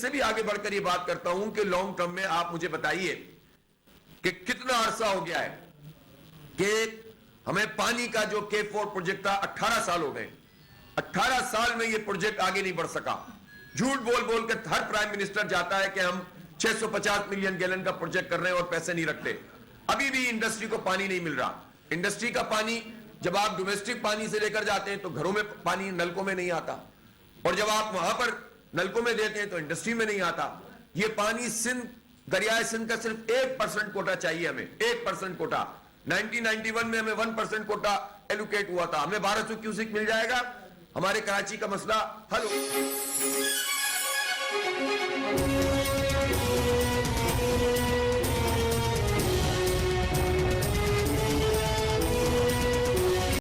इससे भी आगे बढ़कर ये बात करता हूं कि लॉन्ग टर्म में आप मुझे बताइए कि कितना अरसा हो गया है कि हमें पानी का जो K4 प्रोजेक्ट था 18 साल हो गए, 18 साल में ये प्रोजेक्ट आगे नहीं बढ़ सका। झूठ बोल बोल के हर प्राइम मिनिस्टर जाता है कि हम 650 मिलियन गैलन का प्रोजेक्ट कर रहे हैं और पैसे नहीं रखते। अभी भी इंडस्ट्री को पानी नहीं मिल रहा। इंडस्ट्री का पानी जब आप डोमेस्टिक पानी से लेकर जाते हैं तो घरों में पानी नलकों में नहीं आता, और जब आप वहां पर नलकों में देते हैं तो इंडस्ट्री में नहीं आता। ये पानी सिंध, दरियाए सिंध का सिर्फ 1% कोटा चाहिए हमें, 1% कोटा। 1991 में हमें 1% कोटा एलोकेट हुआ था, हमें 1200 क्यूसेक मिल जाएगा, हमारे कराची का मसला हल हो।